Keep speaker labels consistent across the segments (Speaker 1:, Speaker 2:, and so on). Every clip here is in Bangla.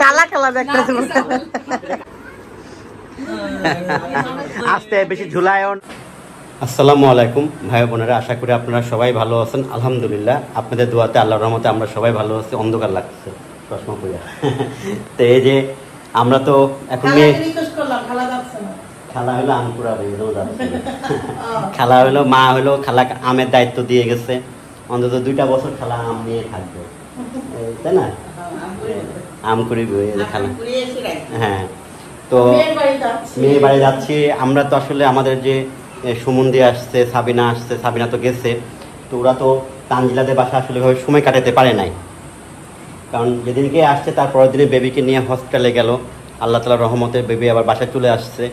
Speaker 1: কালা কালা দেখতেছে
Speaker 2: আস্তে বেশি ঝুলায়। আসসালামু আলাইকুম ভাই বোনেরা, আশা করি আপনারা সবাই ভালো আছেন। আলহামদুলিল্লাহ আপনাদের দোয়াতে আল্লাহর রহমতে আমরা সবাই ভালো আছি। অন্ধকার লাগছে চশমা পরে। তো এই যে আমরা তো এখন খালা হলো আম কুড়াবে, খালা হলো মা হলো খালা আমের দায়িত্ব দিয়ে গেছে। অন্তত 2টা বছর খালা আম নিয়ে থাকবে, তাই না? আম কুড়ি খালা। হ্যাঁ, তো মেয়ের বাড়ি যাচ্ছি আমরা। তো আসলে আমাদের যে সুমন্দি আসছে, সাবিনা আসছে, সাবিনা তো গেছে। তো ওরা তো তানজিলাদের বাসা আসলে সময় কাটাতে পারে নাই, কারণ যেদিনকে আসছে তার পরের দিনে বেবিকে নিয়ে হসপিটালে গেল। আল্লাহ তাআলার রহমতে বেবি আবার বাসায় চলে আসছে।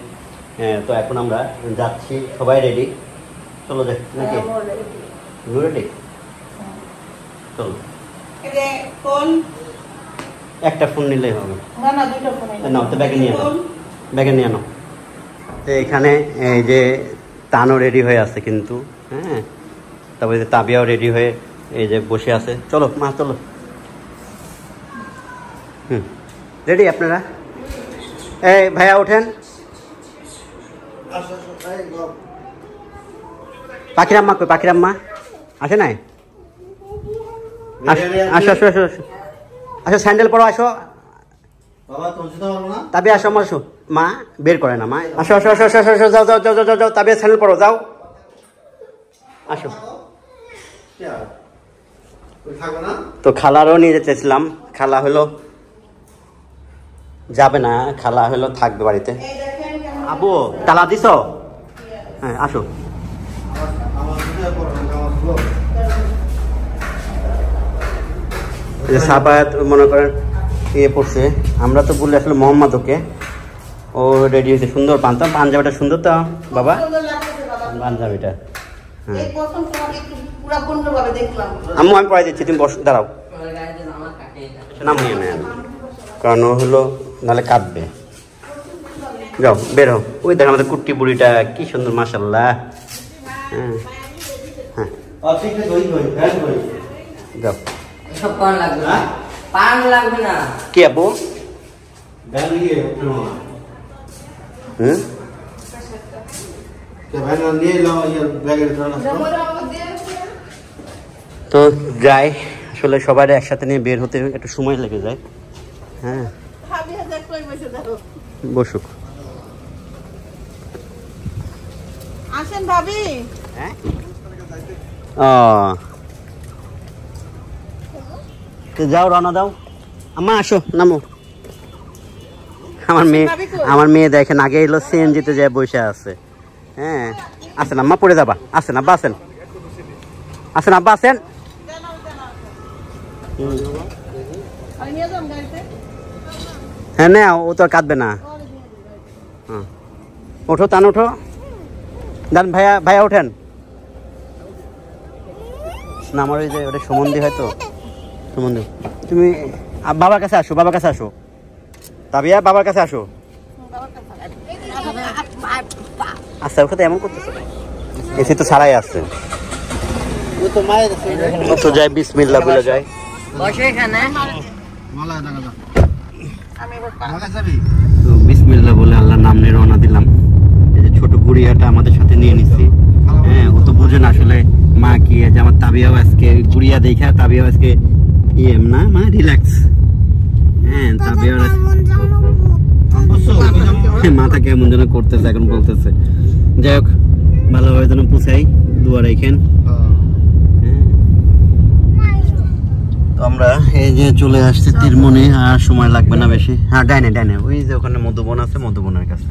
Speaker 2: তো এখন আমরা যাচ্ছি, সবাই রেডি। চলো যাই নাকি? রেডি, চলো। একটা ফোন নিলেই হবে না? তো ব্যাগে নিয়ে নাও, ব্যাগে নিয়ে নাও। তো এখানে এই যে তানও রেডি হয়ে আছে কিন্তু, হ্যাঁ। তারপরে তাবিয়াও রেডি হয়ে এই যে বসে আছে। চলো মা, চলো। রেডি আপনারা? এই ভাইয়া ওঠেন। পাখিরাম্মা কই? পাখিরাম্মা আসে নাই? আসো আসো আসো আসো আসো, স্যান্ডেল পরো, আসো। তাবিয়া আসো, আমার আসো। মা বের করে না মা। আসো আসো আসো আসো আসো, যাও যাও যাও যাও যাও। তাবিয়া স্যান্ডেল পরো, যাও। আসো। তো খালারও নিয়ে যেতেছিলাম, খালা হলো যাবে না, খালা হলো থাকবে বাড়িতে। আবু তালা দিছ? হ্যাঁ আসো। সাবায়াত মনে করেন ইয়ে পড়ছে, আমরা তো বললে আসলে মোহাম্মদ ওকে। ও রেডি হয়েছে, সুন্দর পাঞ্জাবিটা সুন্দর তো বাবা, পাঞ্জাবিটা। হ্যাঁ আম্মু আমি পড়াই দিচ্ছি, তুমি বস, দাঁড়াও। নাম নিয়ে নেন, কারণ ও হলো নাহলে কাঁদবে। যাও বের হও। ওই দেখ আমাদের কুট্টি বুড়িটা কি সুন্দর, মাশাআল্লাহ। হ্যাঁ হ্যাঁ, যাও। কি আপু? তো যাই, আসলে সবাই একসাথে নিয়ে বের হতে একটু সময় লেগে যায়। হ্যাঁ বসুক।
Speaker 1: আসেন ভাবি।
Speaker 2: হ্যাঁ যাও, রওনা দাও। আম্মা আসো, নামো। আমার মেয়ে দেখেন আগে এলো সিএনজিতে যায় বসে আছে। হ্যাঁ আসেন আম্মা, পড়ে যাবা। আসেন আব্বা, আসেন। আসেন আব্বা, আসেন। হ্যাঁ না, ও তো আর কাঁদবে না। হ্যাঁ ওঠো, তান ওঠো। দান ভাইয়া, ভাইয়া ওঠেন না। আমার ওই যে ওটা সুমন্দি হয়তো, সুমন্দি। তুমি বাবার কাছে আসো, বাবার কাছে আসো। তাবিয়া বাবার কাছে আসো। আচ্ছা ওখানে এমন করতেছে, এসে তো সারাই আসছে। তো যাই, বিসমিল্লাহ বলে যাই। তো বিসমিল্লাহ বলে আল্লাহর নাম নিয়ে রওনা দিলাম। এই যে ছোট গুড়িয়াটা আমাদের সাথে নিয়ে নিচ্ছি। হ্যাঁ ও তো বোঝে না আসলে মা কি আছে। আমার তাবিয়াও আজকে গুড়িয়া দেখা, তাবিয়াও আজকে ইয়ে না মা, রিল্যাক্স। হ্যাঁ তাবিয়াও মাথা কেমন যেন করতেছে, এখন বলতেছে। যাই হোক, ভালোভাবে যেন পুষাই, দুয়া রেখেন। তো আমরা এই যে চলে আসছি তীরমণি, আর সময় লাগবে না বেশি। হ্যাঁ ডাইনে ডাইনে, ওই যে ওখানে মধুবন আছে, মধুবনের কাছে।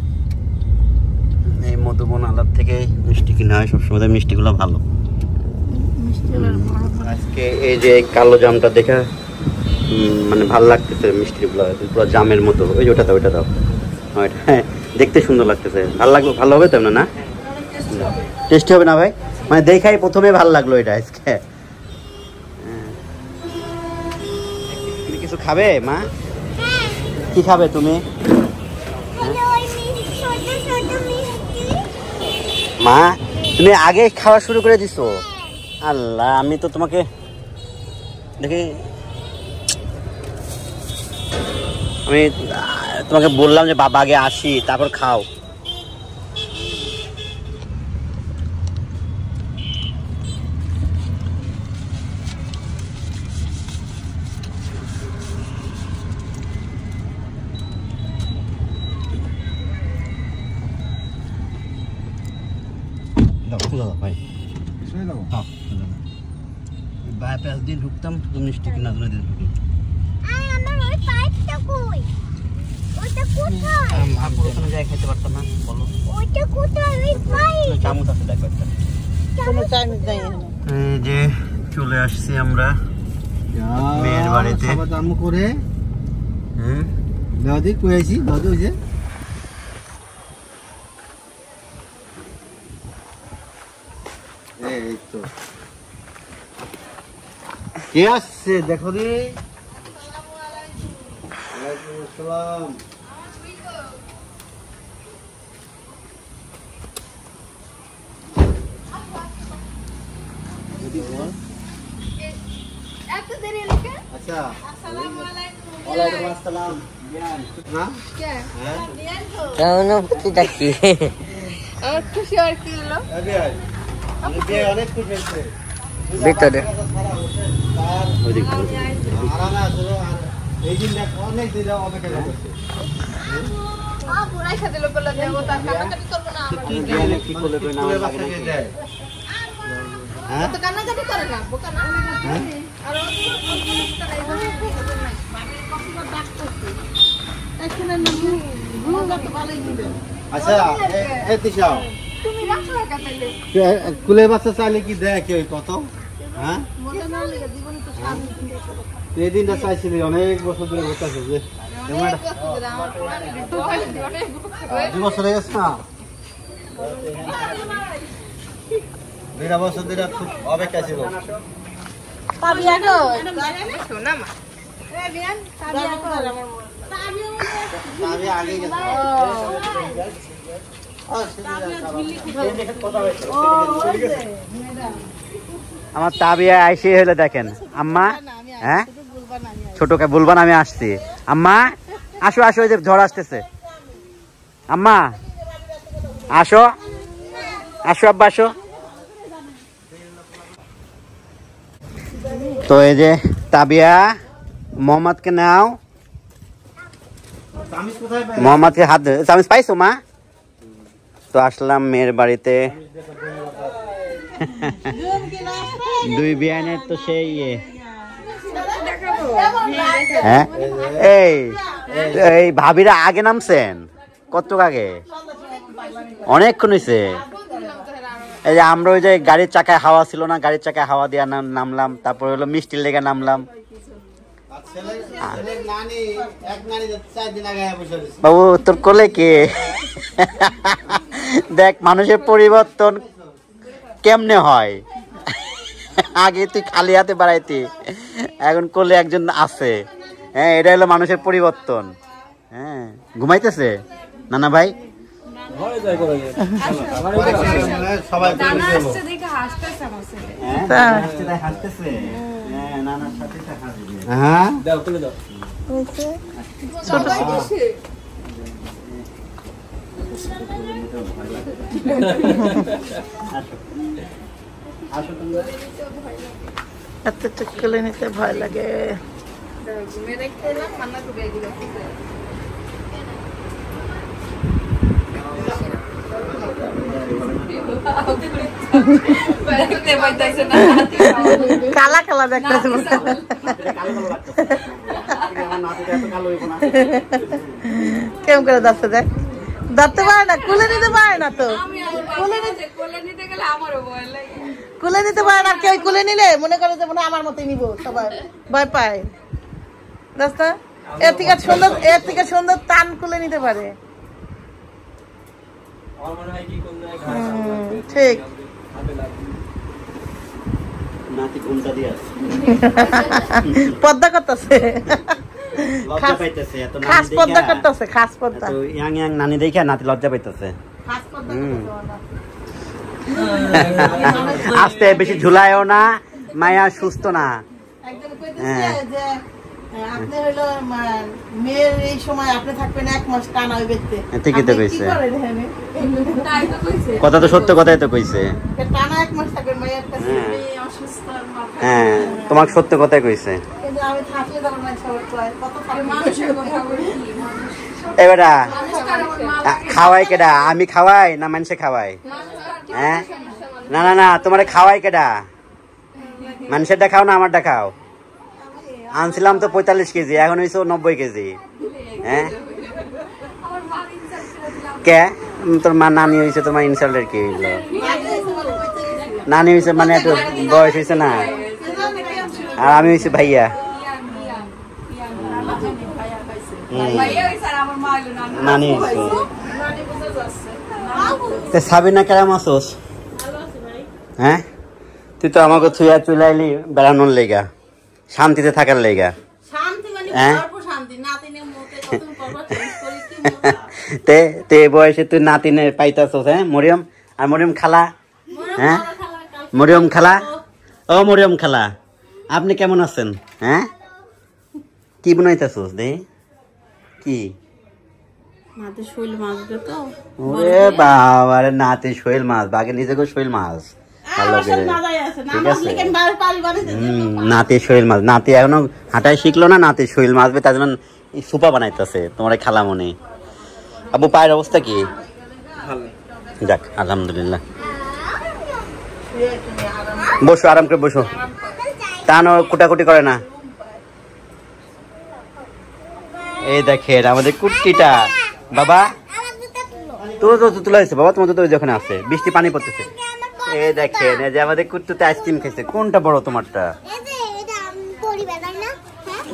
Speaker 2: এই মধুবন আলার থেকে মিষ্টি কিনা হয় সবসময়, মিষ্টিগুলো ভালো। আজকে এই যে কালো জামটা দেখে মানে ভালো লাগতেছে, মিষ্টিগুলো পুরো জামের মতো। ওই যে ওটা দাও, ওইটা দাও। হ্যাঁ দেখতে সুন্দর লাগতেছে, ভালো লাগবে, ভালো হবে তো না? টেস্টি হবে না ভাই? মানে দেখাই প্রথমে ভালো লাগলো এটা আজকে। কিছু খাবে মা? কি খাবে তুমি? মা তুমি আগে খাওয়া শুরু করে দিছো। আল্লাহ, আমি তো তোমাকে দেখি আমি তোমাকে বললাম যে বাবা আগে আসি তারপর খাও। ভাই বাইপাস দিয়ে ঢুকতাম তো মিষ্টি কিনা দিয়ে ঢুকি। ওখানে যাই খেতে পারতাম না। বলো চামচ আছে দেখো একটা। এই যে চলে আসছি আমরা মেয়ের বাড়িতে। করে দাদি কয়েছি দাদি হয়েছে এই তো কে আসছে দেখো রে। ওয়ালাইকুম আসসালাম। আচ্ছা ওয়ালাইকুম আসসালাম।
Speaker 1: খুশি আর কি হলো
Speaker 2: অনেক খুশি হয়েছে
Speaker 3: ভিতরে
Speaker 2: এই দিন অনেক দিন অপেক্ষা করছে। আচ্ছা কুলে বাচ্চা চাইলে কি দেয় কেউ কত? হ্যাঁ এই দিনটা চাইছিলি অনেক বছর ধরে ঘুরতেছে যে 2 বছর হয়ে গেছে না? 2 বছর ধরে খুব অপেক্ষা ছিল। আমার তাবিয়া আইসে হলে দেখেন আম্মা, হ্যাঁ ছোটকে বলবা না আমি আসছি। আম্মা আসো আসো, ওই যে ঝড় আসতেছে। আম্মা আসো আসো, আব্বা আসো। তো এই যে তাবিয়া মোহাম্মদকে নাও, মোহাম্মদকে হাত ধরে। চামিচ পাইছো মা? তো আসলাম মেয়ের বাড়িতে। দুই বিয়ানের তো সেই হ্যাঁ। এই ভাবিরা আগে নামছেন? কত আগে? অনেকক্ষণ হয়েছে। এই যে আমরা ওই যে গাড়ির চাকায় হাওয়া ছিল না, গাড়ির চাকায় হাওয়া দিয়ে নামলাম। তারপর হলো মিষ্টির লেগে নামলাম। বাবু তোর কোলে কে? দেখ মানুষের পরিবর্তন কেমনে হয়। আগে তুই খালি হাতে বাড়াইতি, এখন কোলে একজন আছে। হ্যাঁ এটা হলো মানুষের পরিবর্তন। হ্যাঁ ঘুমাইতেছে নানা ভাই?
Speaker 1: এত চুক্কলে নিতে ভয় লাগে। কালা কালা দেখতেছে, কেমন করে যাচ্ছে দেখ। ধরতে পারে না, কুলে নিতে পারে না। তো কুলে নিতে পারে না। কেউ কুলে নিলে মনে করে যে মনে আমার মতোই নিবো, সবাই ভয় পায়। রাস্তা এর থেকে সুন্দর টান কুলে নিতে পারে। ঠিক পদ্মা করতেছে, খাস পদ্মা করতেছে, খাস পদ্মা।
Speaker 2: ইয়াং ইয়াং নানি দেখে নাতি লজ্জা পাইতেছে। আস্তে বেশি ঝুলায়ও না, মায়া সুস্থ না।
Speaker 1: একদম কইতেছে যে আপনি হলো মেয়ের এই সময় আপনি থাকবেন 1 মাস টানা ওই ব্যক্তি
Speaker 2: ঠিকই তো কইছে কথা তো সত্য কথাই তো কইছে
Speaker 1: টানা 1 মাস থাকবেন মায়ের কাছে অসুস্থ
Speaker 2: হ্যাঁ তোমাকে সত্য কথাই কইছে
Speaker 1: কিন্তু আমি থাকলে তখন না সব কত থাকে মানুষের কথা বলি
Speaker 2: এবারে খাওয়াই কেডা আমি খাওয়াই না মানুষে খাওয়াই হ্যাঁ না না না তোমারে খাওয়াই কেডা মানুষেরটা খাও না আমারটা খাও আনছিলাম তো 45 কেজি এখন হয়েছে 90 কেজি হ্যাঁ কে তোর মা নানি হয়েছে তোমার ইনসাল্টের কি হইলো নানি হয়েছে মানে একটু বয়স হয়েছে না আর আমি হয়েছি ভাইয়া নানি হয়েছে সাবিনা কেরাম আসোস হ্যাঁ তুই তো আমাকে ছুঁয়া চলে আইলি বেড়ানোর লেগা শান্তিতে থাকার লেগা তে বয়সে তুই নাতিনে পাইতাছস হ্যাঁ মরিয়ম আর মরিয়ম খালা হ্যাঁ মরিয়ম খালা ও মরিয়ম খালা আপনি কেমন আছেন হ্যাঁ কি বানাইতাছস দে কি
Speaker 1: নাতে শৈল মাছ তো
Speaker 2: ওরে বাবা রে নাতে শৈল মাছ বাগে নিজেকে শৈল মাছ নাতে শৈল মাছ নাতে এখনো হাঁটাই শিখলো না নাতে শৈল মাছ তার জন্য সুপা বানাইতেছে তোমার খালা মনে আবু পায়ের অবস্থা কি যাক আলহামদুলিল্লাহ বসো আরাম করে বসো তা না কুটাকুটি করে না এই দেখেন আমাদের কুট্টিটা বাবা তোর তো তুলা হয়েছে বাবা তোমার তো ওখানে আছে বৃষ্টি পানি পড়তেছে এই দেখেন এই যে আমাদের কুট্টুতে আইসক্রিম খাইছে কোনটা বড় তোমারটা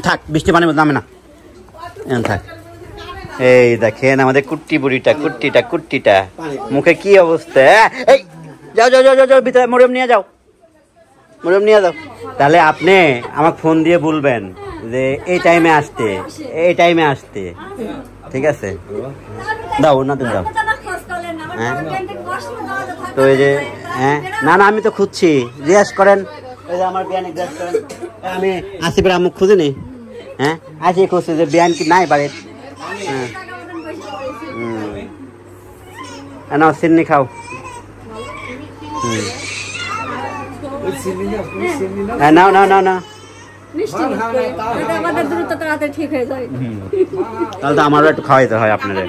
Speaker 2: থাক বৃষ্টি পানি নামে না থাক এই দেখেন আমাদের কুট্টি বুড়িটা কুট্টিটা মুখে কি অবস্থা এই যাও যাও যাও যাও ভিতরে মরিয়ম নিয়ে যাও তাহলে আপনি আমাকে ফোন দিয়ে বলবেন যে এই টাইমে আসতে ঠিক আছে দাও না তুমি দাও হ্যাঁ তো এই যে হ্যাঁ না না আমি তো খুঁজছি জিজ্ঞেস করেন ওই যে আমার বিয়ানে জিজ্ঞেস করেন আমি আসিফের আম্মু খুঁজিনি হ্যাঁ আসি খুঁজছি যে বিয়ান কি নাই বাড়ির হ্যাঁ না সিন্নি খাও নাও নাও নাও নাও তাহলে তো আমারও একটু খাওয়াইতে হয় আপনাদের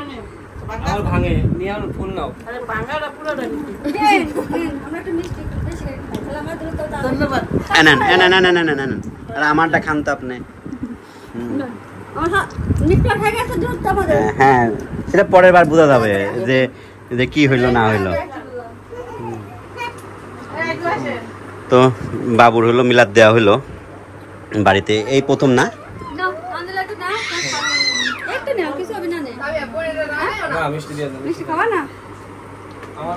Speaker 2: আমারটা খান তো আপনি হ্যাঁ সেটা পরের বার বোঝা যাবে যে কি হইলো না হইলো তো বাবুর হইলো মিলাদ দেওয়া হইলো বাড়িতে এই প্রথম না মিষ্টি খাওয়া না আমার